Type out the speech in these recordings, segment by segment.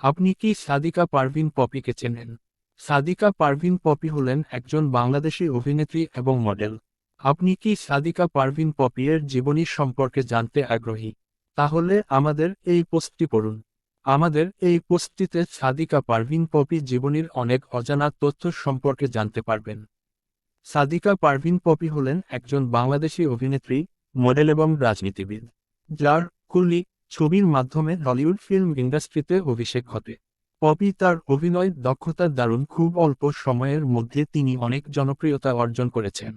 আপনি কি সাদিকা পারভিন পপিকে চেনেন? সাদিকা পারভিন পপি হলেন একজন বাংলাদেশী অভিনেত্রী এবং মডেল। আপনি কি সাদিকা পারভিন পপি এর জীবনী সম্পর্কে জানতে আগ্রহী? তাহলে আমাদের এই পোস্টটি পড়ুন। আমাদের এই পোস্টটিতে সাদিকা পারভিন পপি জীবনীর অনেক অজানা তথ্য সম্পর্কে জানতে পারবেন। সাদিকা পারভিন পপি হলেন একজন বাংলাদেশী অভিনেত্রী, মডেল এবং রাজনীতিবিদ, যার কুলি ছবির মাধ্যমে হলিউড ফিল্ম ইন্ডাস্ট্রিতে অভিষেক ঘটে। পপি তার অভিনয় দক্ষতার দারুণ খুব অল্প সময়ের মধ্যে তিনি অনেক জনপ্রিয়তা অর্জন করেছেন।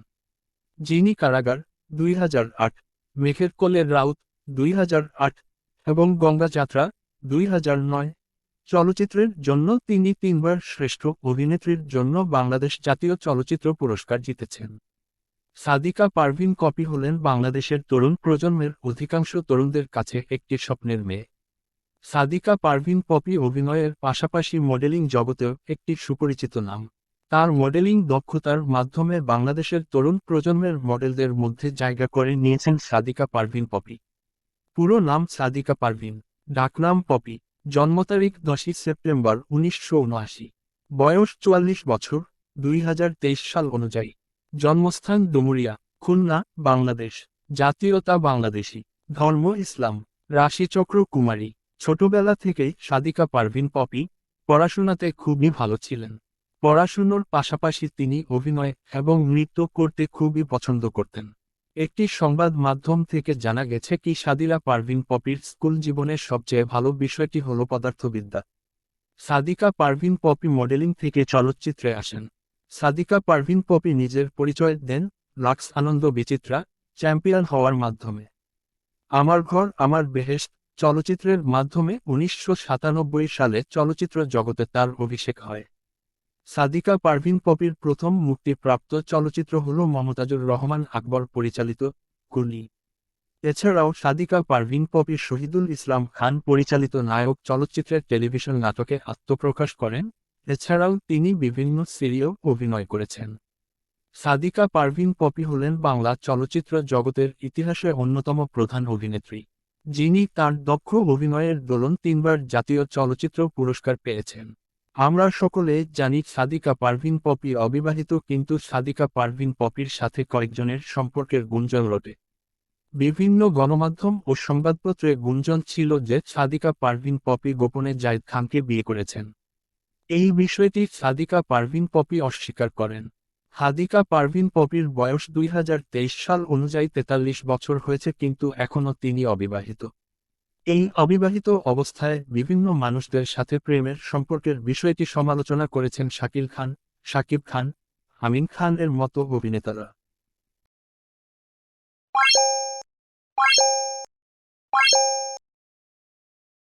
যিনি কারাগার 2008, মেঘের কোলে রাউত 2008 এবং গঙ্গা যাত্রা 2009 চলচ্চিত্রের জন্য তিনি 3বার শ্রেষ্ঠ অভিনেত্রীর জন্য বাংলাদেশ জাতীয় চলচ্চিত্র পুরস্কার জিতেছেন। সাদিকা পারভিন পপি হলেন বাংলাদেশের তরুণ প্রজন্মের অধিকাংশ তরুণদের কাছে একটি স্বপ্নের মেয়ে। সাদিকা পারভিন পপি অভিনয়ের পাশাপাশি মডেলিং জগতেও একটি সুপরিচিত নাম। তার মডেলিং দক্ষতার মাধ্যমে বাংলাদেশের তরুণ প্রজন্মের মডেলদের মধ্যে জায়গা করে নিয়েছেন সাদিকা পারভিন পপি। পুরো নাম সাদিকা পারভিন, ডাকনাম পপি। জন্ম তারিখ 10 সেপ্টেম্বর 1979। বয়স 44 বছর, 2023 সাল অনুযায়ী। জন্মস্থান ডুমুরিয়া, খুলনা, বাংলাদেশ। জাতীয়তা বাংলাদেশী। ধর্ম ইসলাম। রাশিচক্র কুমারী। ছোটবেলা থেকেই সাদিকা পারভিন পপি পড়াশোনাতে খুবই ভালো ছিলেন। পড়াশুনোর পাশাপাশি তিনি অভিনয় এবং নৃত্য করতে খুবই পছন্দ করতেন। একটি সংবাদ মাধ্যম থেকে জানা গেছে কি সাদিকা পারভিন পপির স্কুল জীবনের সবচেয়ে ভালো বিষয়টি হল পদার্থবিদ্যা। সাদিকা পারভিন পপি মডেলিং থেকে চলচ্চিত্রে আসেন। সাদিকা পারভিন পপি নিজের পরিচয় দেন লাক্স আনন্দ বিচিত্রা চ্যাম্পিয়ন হওয়ার মাধ্যমে। আমার ঘর আমার বেহেশত চলচ্চিত্রের মাধ্যমে 1997 সালে চলচ্চিত্র জগতে তার অভিষেক হয়। সাদিকা পারভিন পপির প্রথম মুক্তিপ্রাপ্ত চলচ্চিত্র হল মমতাজুর রহমান আকবর পরিচালিত কুলি। এছাড়াও সাদিকা পারভিন পপি শহীদুল ইসলাম খান পরিচালিত নায়ক চলচ্চিত্রের টেলিভিশন নাটকে আত্মপ্রকাশ করেন। এছাড়াও তিনি বিভিন্ন সিরিয়াল অভিনয় করেছেন। সাদিকা পারভিন পপি হলেন বাংলা চলচ্চিত্র জগতের ইতিহাসে অন্যতম প্রধান অভিনেত্রী, যিনি তার দক্ষ অভিনয়ের দরুন 3বার জাতীয় চলচ্চিত্র পুরস্কার পেয়েছেন। আমরা সকলে জানি সাদিকা পারভিন পপি অবিবাহিত, কিন্তু সাদিকা পারভিন পপির সাথে কয়েকজনের সম্পর্কের গুঞ্জন রটে। বিভিন্ন গণমাধ্যম ও সংবাদপত্রে গুঞ্জন ছিল যে সাদিকা পারভিন পপি গোপনে জায়েদ খানকে বিয়ে করেছেন। এই বিষয়টি সাদিকা পারভিন পপি অস্বীকার করেন। সাদিকা পারভিন পপির বয়স 2023 সাল অনুযায়ী 43 বছর হয়েছে, কিন্তু এখনও তিনি অবিবাহিত। এই অবিবাহিত অবস্থায় বিভিন্ন মানুষদের সাথে প্রেমের সম্পর্কের বিষয়টি সমালোচনা করেছেন শাকিল খান, শাকিব খান, আমিন খান এর মতো অভিনেতারা।